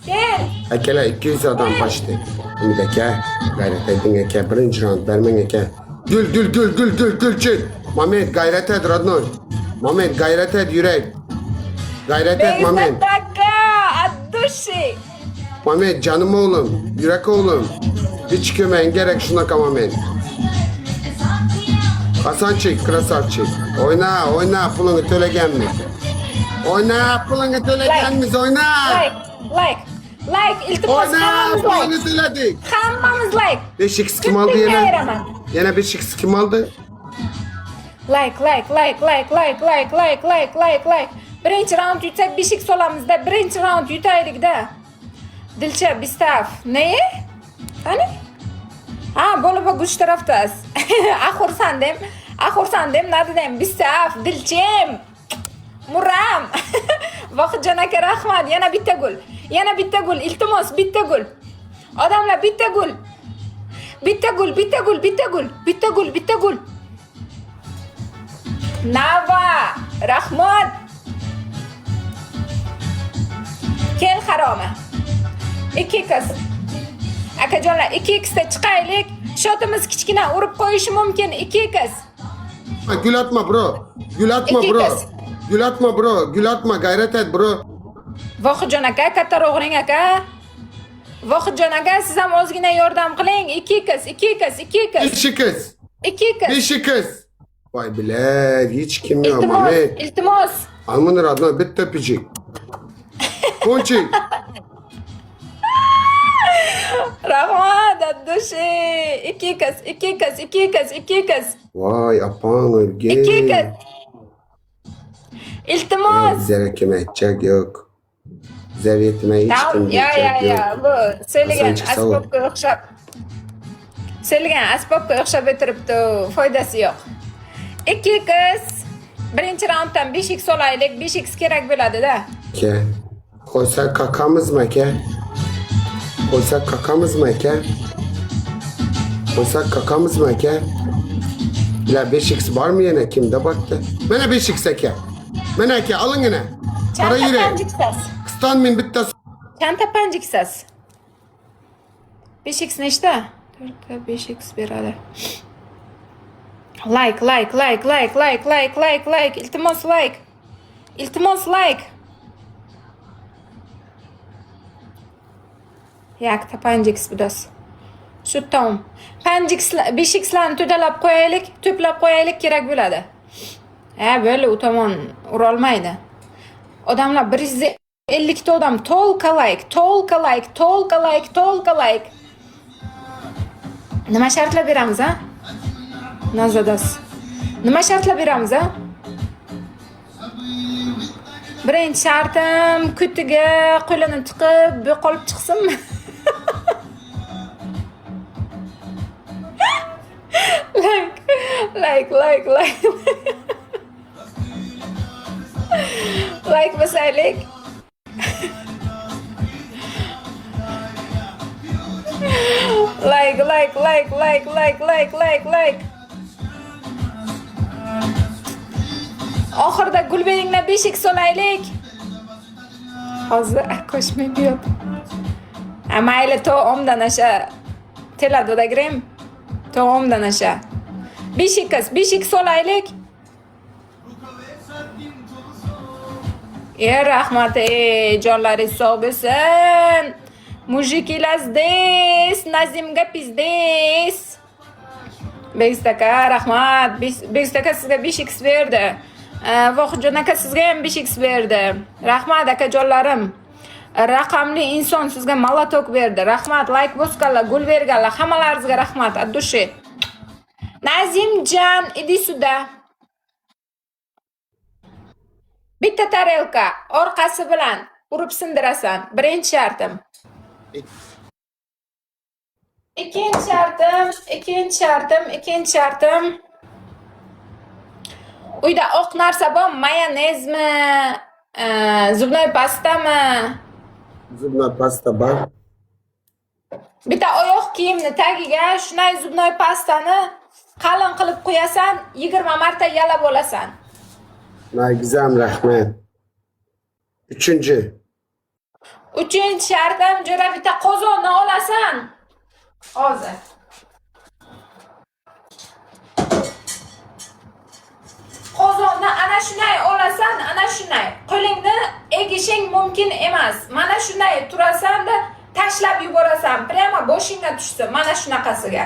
Kel. Akela 200 adam kaçtı. Şimdi eke. Gayret edin eke. Birinci round vermen eke. Gül. Mehmet gayret et Radnoy. Mehmet gayret et yürek. Gayret et Mehmet. Beyzataka. Adduşi. Mehmet canım oğlum. Yürek oğlum. Hiç kömeğin gerek şuna Mehmet. Hasan çek, krasavçı. Oyna pulunu töle gelmiş. Oyna pulunu töle gelmiş oyna. Like. İltifat Oyna hammamiz pulunu like. töledik. Hammamiz like. 5x kim aldı Bitta yine? beraman. Yine 5x kim aldı? Like. Birinchi round yutsak 5x olamizda. Birinchi round yutaylik-da. Dilcha bistaf. Ne? Qani? Ha, bo'lib guch tarafdas. Axursandem, nadidem bistaf, dilchem. Muram. Vohidjon aka rahmat. Yana bitta gul. Iltimos, bitta gul. Odamlar bitta gul. Bitta gul. Nava, rahmat. Kel haroma. 2x. Akajonlar 2x'da chiqaylik. Shotimiz kichkina urib qo'yishi mumkin. 2x. Gül atma bro. Gül atma gayret et bro. Vohidjon aka, katta o'g'ling aka. Vohidjon aka, siz ham ozgina yordam qiling. 2x. 2x. Vay bile hiç kim yok Mehmet. İltimos. Almanır adına bitti öpücük. Ponçik. Rahmat adduşi. 2x. Vay apan ölge. 2x. İltimos. Bize kim edecek yok. Zerriyetime hiç kim Ya. yok. Bu söylegan Hasan çıksa ol. asbobga o'xshab o'tiribdi. Foydasi yo'q. 2x. Birinchi raunddan 5x olaylik. 5x kerak bo'ladi-da. Ke. Koysak kakamız mı ke? Bila 5x var mı yine kimde baktı? Bana 5x ke. Bana ke alın yine. Para yürü. Kıstan min bitti. Chanta panjiksas. 5x nechta? 4 5x beradi. Like. Iltimos like. Yakta panjiks budas. Shu tom. 5xlarni to'plab qo'yaylik kerak bo'ladi. Ha, böyle u tomon urolmaydi. Odamlar 150 ta odam tolka like. Nima shartlar beramiz ha? Nazadas. Nima shartlar beramiz ha? Birinchi shartim kutiga qo'lini tiqib, qolib chiqsinmi? Like. Like basaylik. Like. Oxirida Gulberinglar 5x olaylik. Hozir qo'shmay yo'q. Mayli to omdan asha telada grem. To omdan asha. 5x olaylik. Rahmat, jonlaringiz sog' bo'lsin. Mujikilazdis, Nazimga pizdes. Begistaka, rahmat. Begistaka sizga 5x berdi. Vohidjon aka sizga ham 5x berdi. Rahmat aka jonlarim. Raqamli inson sizga malatok berdi. Rahmat, like bosganlar, gul berganlar, hammalaringizga rahmat. Addushi. Nazimjon, idi suda. Bitta tarelka orqasi bilan urib sindirasan. Birinchi shartim. Ikkinchi shartim. Uyda oq narsa bor, mayonezmi, zubnoy pastami? Zubnoy pasta bor. Bitta oyoq kiyimni tagiga shunday zubnoy pastani qalin qilib qo'yasan, 20 marta yalab olasan. Güzel rahmet. Üçüncü. Uchinchi shartim, jo'ra bitta qozonni olasan. Hozir. Qozonni ana shunday olasan, ana shunday. Qo'lingni egishing mumkin emas. Mana shunday turasan-da, tashlab yuborasan. Prямо boshingga tushsin, mana shunaqasiga.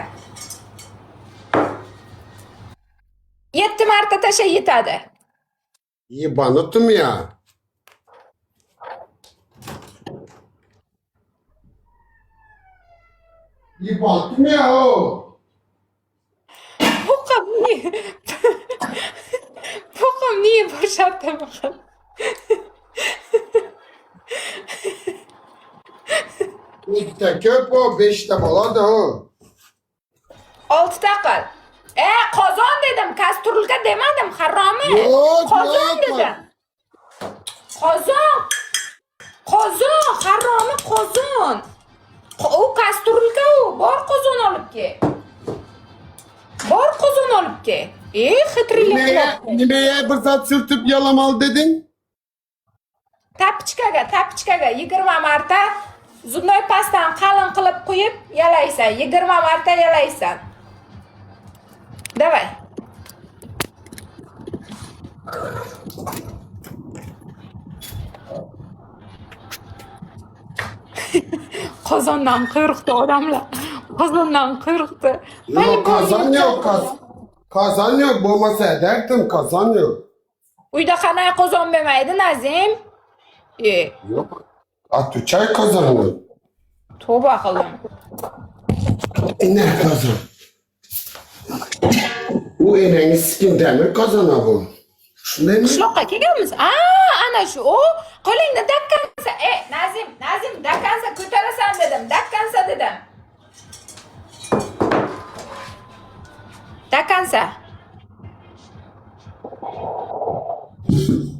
7 marta tasha yetadi. Yebanuttum ya. Yebanuttum ya o. Boqim niye boşalttı bakalım. Ikkita ko'p o, 5ta bo'ladi o. 6 qil. Qozon dedim, kastrulka demadim, haromi. Yo'q, Qozon yo'q. dedim. Qozon. Qozon, haromi qozon. O kastrulka o, bor qozon olib kel. Bor qozon olib kel. Xitrilik qilibdi. Nimeye bir saat sürtüp yalamalı dedin? Tapchkaga 20 marta zubnoy pastani qalin qilib qo'yib yalaysan. 20 marta yalaysan. Davay. Qozondan qo'rqdi odamlar. Qozondan qo'rqdi. Yok kazan yok kazan yok bo'lmasa derdim kazan yok. Uyda qanday qozon bo'lmaydi, Nazim? Yok. Atuçay kazanı. Tavba qildim. Ne kazan? Bu eneni sikin demir kazana bu. Shunday mi? Qishloqqa kelganmiz. Ana shu. O, qo'lingni dakkansa, Nazim, dakkansa ko'tarasan dedim. Dakkansa dedim. Dakkansa.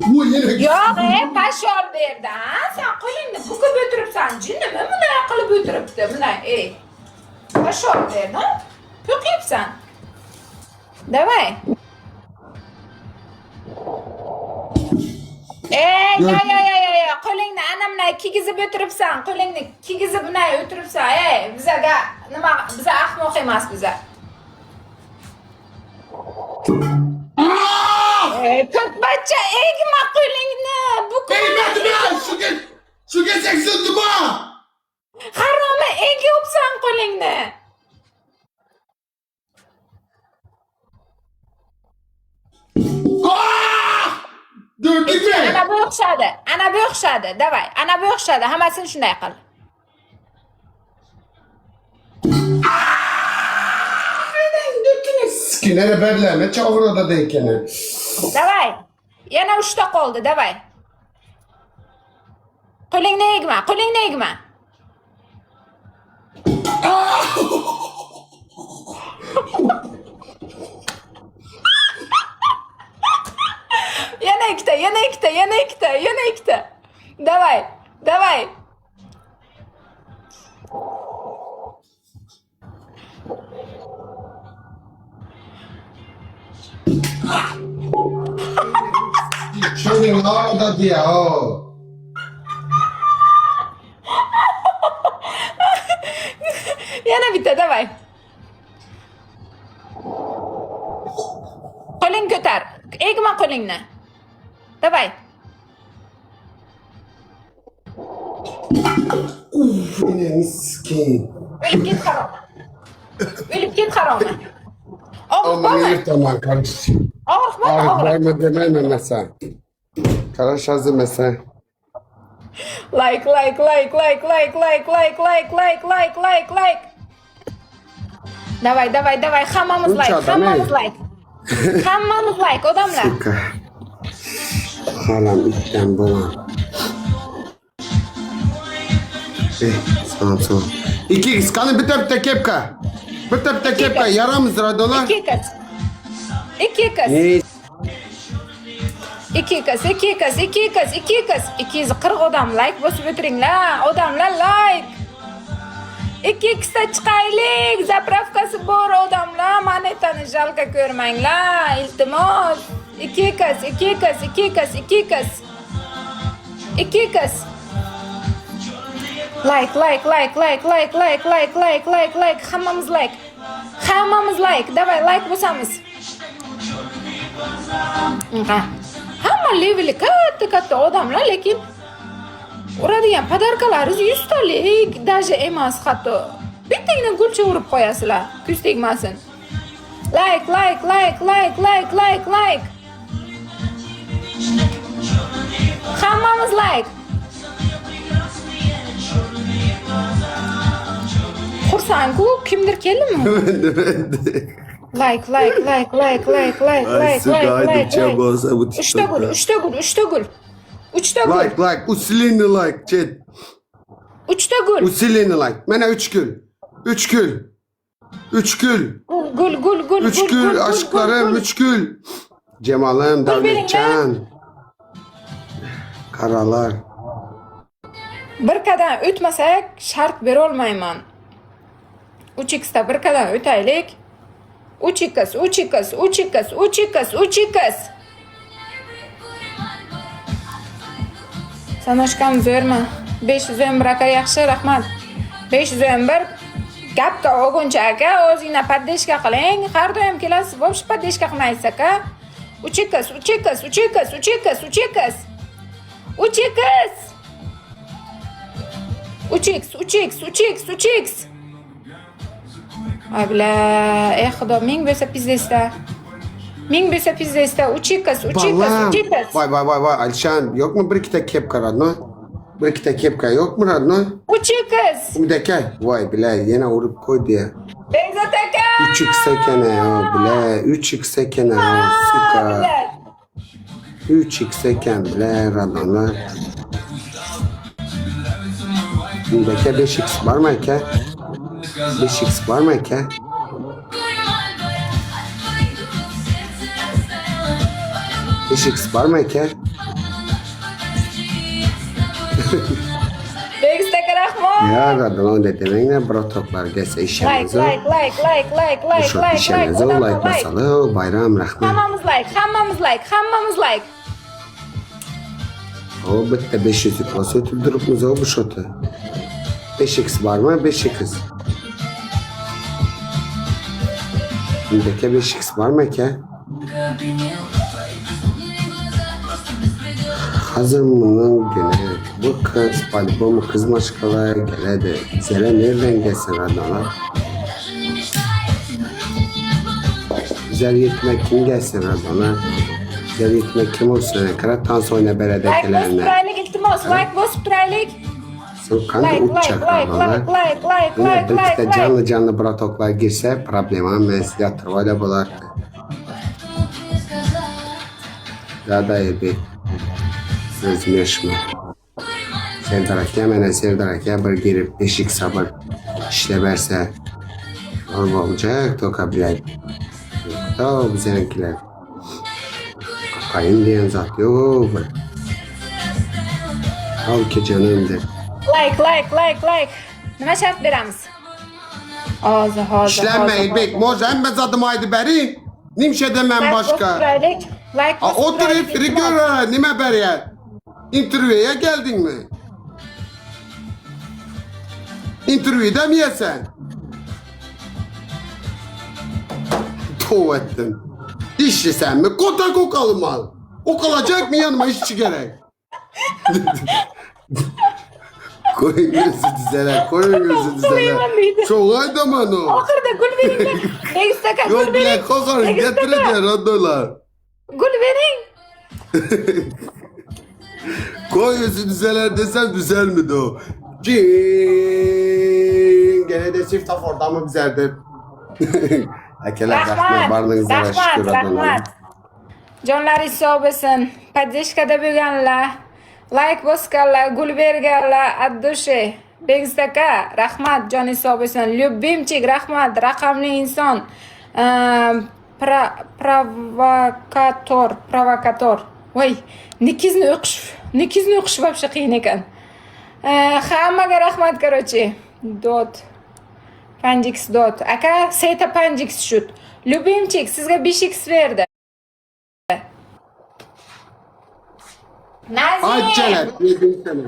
Bu yine Yo'q, pashol berdi. Sen qo'lingni bukib o'tiribsan. Jinnimi bunday qilib o'tiribdi? Bunday, pashol berdi. To'qiyapsan. Davay. Ya. Qo'lingni ana bunday kigizib o'tiribsan. Qo'lingni kigizib bunday o'tiribsan. Bizaga nima, biza ahmoq emas biza. To'rtbacha egma qo'lingni. Eymedim ya şu geçeceksin duma. Haromi egyapsan qo'lingni. Gördün mü? Ana bu o'xshadi. Davay, ana bu o'xshadi. Hammasini shunday qil. Skinere berlerine çavur odadayken. Davay. Yana 3 ta qoldi, davay. Qo'lingni egma. Yana ikkita. Davay. Şunun ağda diye o. Yana bitta, davay. Qo'ling ko'tar. Egma qo'lingni. Davay. Yine miskin. O'lib ket haromi. Ama Og'riqmi? yırtaman kardeşim. Og'riqmi? Ağrıklar mı demeyme mesela. Karaş yazı mesela. Like. Davay. Hammamiz Buncha like. Hammamiz like, odamlar. Halam itten bulan. Tamam. İki kız kanı bir tepte kepka. Bir tepte kepka yaramız radolar. İki kız. İki kız 40 odam like bosib o'tiringlar. Odamlar like. Ikkita chiqaylik. Zapravkasi bor odamlar. Monetani jalka ko'rmanglar. Iltimos. İki kız. Like. Hammamiz like. Hammamiz like. Davay like bo'lsamiz. Hamma leveli katta odamlar, lekin uradigan podarkalaringiz 100 talik даже emas, hatto bittagina gulcha urib qo'yasizlar, ko'z tegmasin. Like. Hammamiz like. Xursandku, kimdir keldimi? Like. Uchta gul. Like. Usilini like. Chat. Uchta gul. Usilini like. Mana 3 gül. 3 gül. 3 gül. Gul. 3 gül aşklarım 3 gül. Cemal'ım, Dametcan. Karalar. Bir qadam o'tmasak shart bera olmayman. 3x'da bir qadam o'taylik. 3x. Sanoshkam zo'rmi? 511 aka yaxshi, rahmat. 511 gapga olguncha aka, o'zingizga poddeshka qiling. Har doim kelasiz, bo'sh poddeshka qilmaysiz aka. 3x. Abla, xudo, ming bo'lsa pizzasda. 3x. Vay Alişan yok mu bir iki de kepka radno? Bir iki de kepka yok mu radno? 3x. Bir dakika. Vay bile yine vurup koydu ya. Beyzat aka. 3x sekene ya bile. 3x sekene ya. Süper. 3x seken bile radonlar. Bir dakika 5x var mı ki? 5x var mı ki? X var mı ki? Beyzat aka rahmat. Ya radon dedemin ne brotoklar gelse işimizi. Like. Bu şu işimizi like basalı bayram rahmet. Hammamiz like. O bitti 500 yıkması ötüldürüp müze o bu şotu. 5x var mı? 5x. Bundaki 5x var mı ki? Hazırımının günü bu kız albümü kız maşkalara geledi. Zere nereden gelsin adamlar? Güzel yetmek kim gelsin adamlar? Güzel yetmek kim olsun? Kara dans oyna beredekilerine. Like turaylik iltimos, like bosib turaylik. Sen kanka uçacak adamlar. Yine birlikte canlı bratoklar girse problemimiz yatırvada bular. Daha iyi bir sözleşme. Sevdarakya bir girip 5x sabır işleverse olacak toka bilay. Yok bizimkiler. Kayın diyen zat yok. Al ki canımdır. Like. Nima shart beramiz? Hozir. İşlenme İlbek. Mozem bez adım aydı beri. Nimşe demem başka. Like Oturup rigora nime beriye. İnterviye geldin mi? İnterviyede mi yesen? Tuğ ettin. İşçi sen mi? Kota kokalı mal. O kalacak mı yanıma işçi gerek? Koyun gözü dizene. Çok aydaman o. Oxirida gul bering. Beyzat aka gul Yok bile bering. kokarın getireceğim radolar. Gul bering. Koy gözü dizeler desem düzel mi o? Cing. Gene de siftaf orada mı bizerdir? Akeler rahmet barınızlara şükür rahmat. Jonlaringiz sog' bo'lsin. Poddeshkada bo'lganlar, like bosganlar, gul berganlar, addushi. Beyzat aka, rahmat, joningiz sog' bo'lsin. Lyubimchik, rahmat, raqamli inson. Provokator. Voy, nikizni o'qish вообще qiyin ekan. Hammaga rahmat, короче. Dot. Panjix dot. Aka, Seta Panjix shoot. Lyubimchik, sizga 5x berdi. Nazim. Acele yedim sana.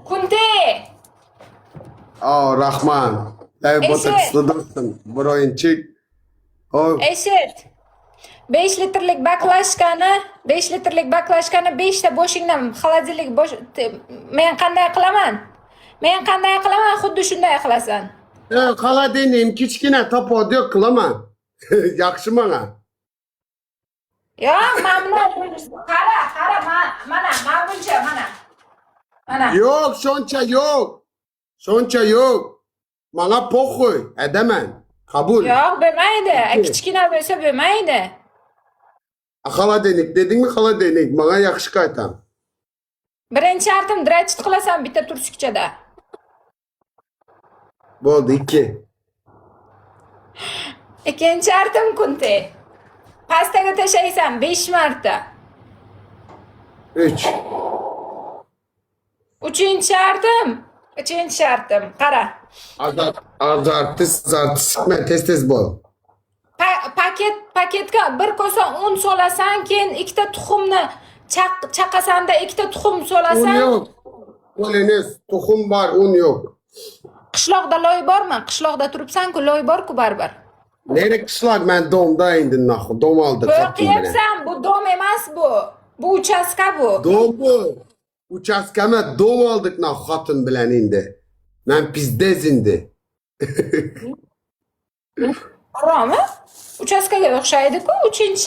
Kunte. Rahman. Ev Eşit. botokslu dostum. Burayın çık. Eshit. 5 litrlik baklashkani 5 ta boshingdan xolodilnik men qanday qilaman? Men qanday qilaman? Xuddi shunday qilasan. Kala deneyim. Kichkina topo diyor kılama. Yakşı bana. Yo, mana qara, mana buncha, mana. Yok şonça yok. Şonça yok. Bana pokoy. Edemem. Kabul. Yo'q, bo'lmaydi. Kichkina bo'lsa bo'lmaydi. Kala denik dedin mi kala denik. Bana yakışı kaytan. Birinchi shartim drachit qilasan bitta turshukchada. Bo'ldi 2. Ikkinchi shartim kunte. Pastaga tashlaysan 5 marta. 3. Uchinchi shartim. Qara. Azartı sıkma tez bol. Paketga bir kosa un solasan, keyin ikkita tuxumni chaqasanda ikkita tuxum Un solasan. yok. Poliniz. Tohum var un yok. Qishloqda loy bormi? Qishloqda turibsan-ku, loy bor-ku baribir. Nereye kışlak ben doğumda indin nakı. Doğum aldık. Qo'yapsan, bu dom emas bu. Bu uchastka bu. Doğum bu. Uçaskeme doğum aldık nakı hatun bilen indi. Ben pizdez indi. To'g'rimi? Uchastkaga o'xshaydi-ku. Uchinchi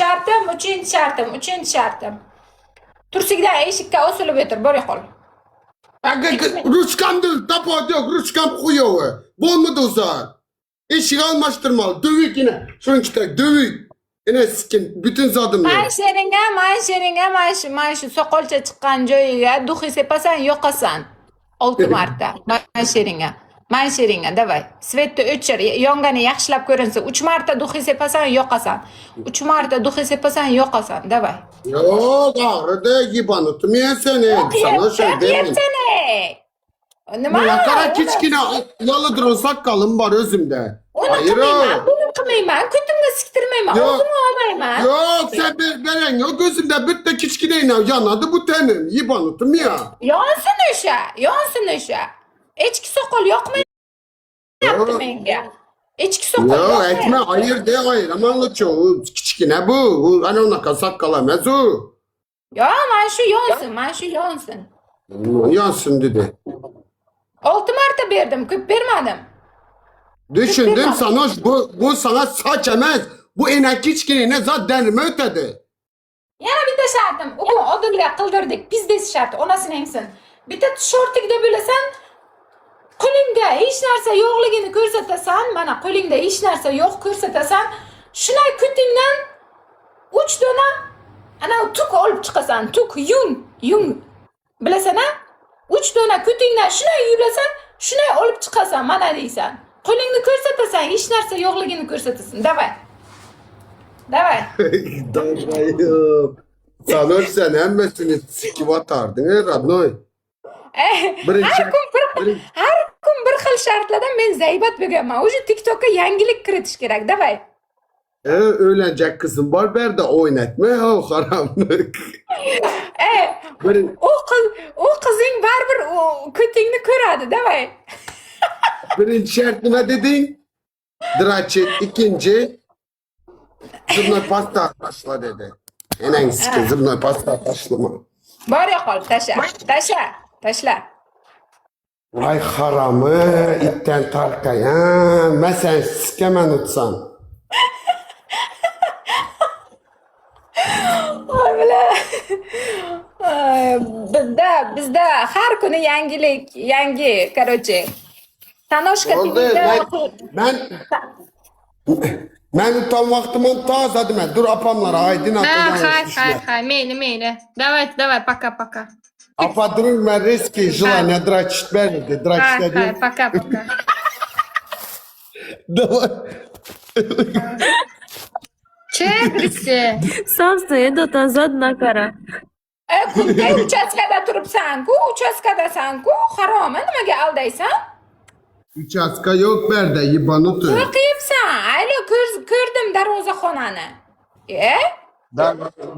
shartim. Tursikdan eshikka osilib o'tir, bor qol. Ruçkam değil. Tapo yok. Ruçkam kuyovu. Bol mu dozar? Eşik almaştırmalı. Dövük yine. Şunun kitek dövük. Yine sikin. Bütün zadımlar. Mana shu soqolcha chiqqan joyiga duxi sepasan, yo'qasan. 6 marta. Mana sheringga, davay. Svetni o'chir, yongani yaxshilab ko'rinsin. 3 marta duxi sepasan, yo'qasan. 3 marta duxi sepasan, yo'qasan, davay. Yok ağrıda yibanıtım ya seni. Sana şey demin. Yepsene. Nima? Ne kadar kiçkine yalıdırın sakalım var özümde. Uni Hayır. qilmayman, ko'timga siktirmayman, Yo'q. o'zimni olmayman. Yok sen beren yok gözümde bitti kiçkineyle yanadı bu tenim. Yibanıtım ya. Yonsin o'sha. Echki soqol yoqmayapti menga. Echki soqol Yok yoqmayapti. etme hayır de hayır aman çoğu kiçkine bu. Hani ona sakal emez o. Yo, mana shu yonsin. Yansın dedi. 6 marta berdim, ko'p bermadim. Düşündüm sana bu sana saç emez. Bu enek kiçkinine zaten ötedi. Yana bitta shartim. U odilga qildirdik. Pizdes sharti, onasini yengsin. Bitta shortikda bo'lasan, qo'lingda hech narsa yo'qligini ko'rsatasan, mana qo'lingda hech narsa yo'q ko'rsatasan, shunday kutingdan 3 dona ana tuk olib chiqasan, tuk yung. Bilasan-a? 3 dona kutingdan shunday yulasan, shunday olib chiqasan, mana deysan. Qo'lingni ko'rsatasan, hech narsa yo'qligini ko'rsatasan. Davay. Davayım. Sanır sen hemmesini sikip atardın radnoy. Har kun bir xil shartlarda men zaybat bo'lganman. O'sha TikTokka yangilik kiritish kerak, davay. Öğlenecek kızım var ver de oynatma ha karanlık. O qizing baribir ko'tingni ko'radi, davay. Birinci şart nima dedin? Draçet, ikinci zırnoy pasta taşla dedi. Enen sikin zırnoy pasta taşlama. Bor yo'qol, tashla. Vay haramı itten tarkayan. Mesela sikemen utsan. Bizda har kuni yangi, короче. Tanoshka TV'da ben tam vaktimin tazadım ben. Dur apamlara aydın Хай, мейли. Давай, пока. Apa durun ben riski желание драчить verdi. Драчить Хай, dedi. пока. Давай. Чекрisi. Sam stoję nazad na kara. Kunday uchastkada turibsan-ku, uchastkadasan-ku, haromi, nimaga aldaysan? Uçaska yok berde yibanutu. O'qiyapsan. Aylo ko'rdim darvozaxonani.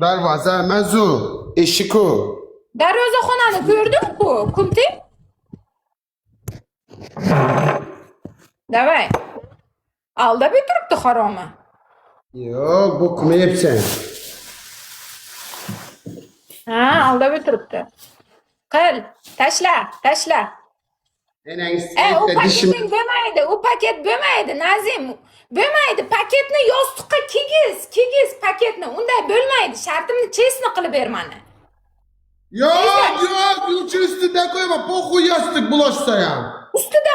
Darvaza mezu. Eşiku. Darvozaxonani ko'rdim-ku, Kunti. Davay. Aldab o'tiribdi haroma. Yo'q, bu qilmayapsan. Ha, aldab o'tiribdi. Qil, tashla. Enang U dishim. paketing bo'lmaydi, u paket bo'lmaydi, Nazim. Bo'lmaydi, paketni yostiqqa kigiz paketni. Unday bo'lmaydi. Shartimni chestni qilib ber mani. Yo'q, lучше ustida qo'yma, poxuy yostiq buloshsa ham. Ustida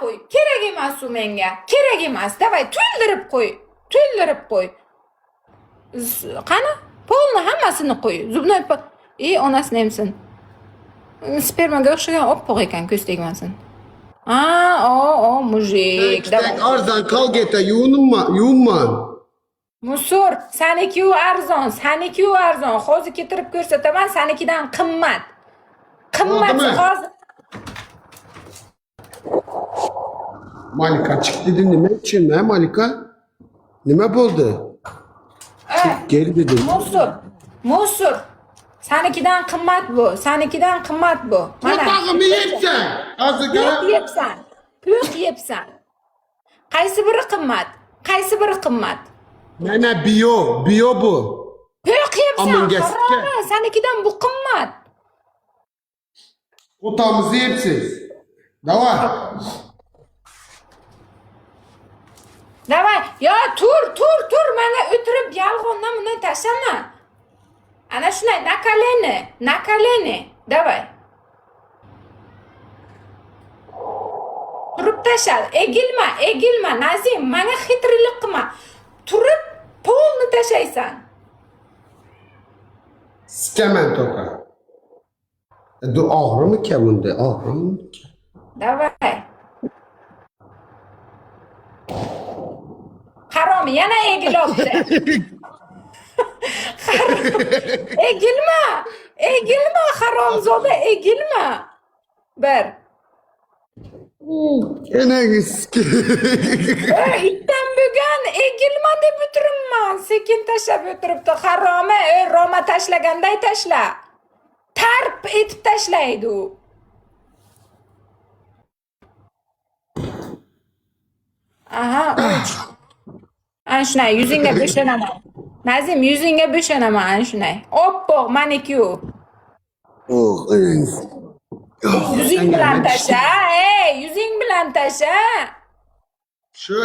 qo'y. Kerak emas u menga. Kerak emas. Davay, to'ldirib qo'y. Qani? Polni hammasini qo'y. Zubnoy onasini emsin. Spermaga o'xshagan oppoq ekan, ko'z tegmasin. Mujik. Tak arzon kolgeta yuvma. Musor, saniki-yu arzon. Hozir keltirib ko'rsataman, sanikidan qimmat. Bo'ldimi? Hozir. Malika chiqdi dedi, nima uchun, Malika? Nima bo'ldi? Gel dedim. Musor. Sanikidan qimmat bu. Mana. Qo'pag'imni yeyapsan. Hozir Püh yepsan. Qaysi biri qimmat? Mana bio bu. Püh yepsan. Amangasga. Sanikidan bu qimmat. O'tamizni yeyapsiz. Davay. Davay, yo tur, mana o'tirib yolg'ondan buni tashlama. Ana shunday na koleni. Davay. Turib tashla, egilma, Nazim, menga xitrlik qilma. Turib polni tashlaysan. Sikaman to'ka. Og'rimikan bunda? Davay. Harom yana egilibdi. Egilma, haromzoda, egilma. Bir. Enangiz. Itdan bugun egilma deb o'tiribman. Sekin tashlab o'tiribdi. Haroma, Roma tashlaganday tashla. Tarp etib tashlaydi u. Ana shunday yuzingga bo'shanaman. Nazim, yuzingga bo'shanaman ana shunday. Oppoq manikyur. Enangiz. Yuzing bilan tasha, yuzing bilan tasha. Shu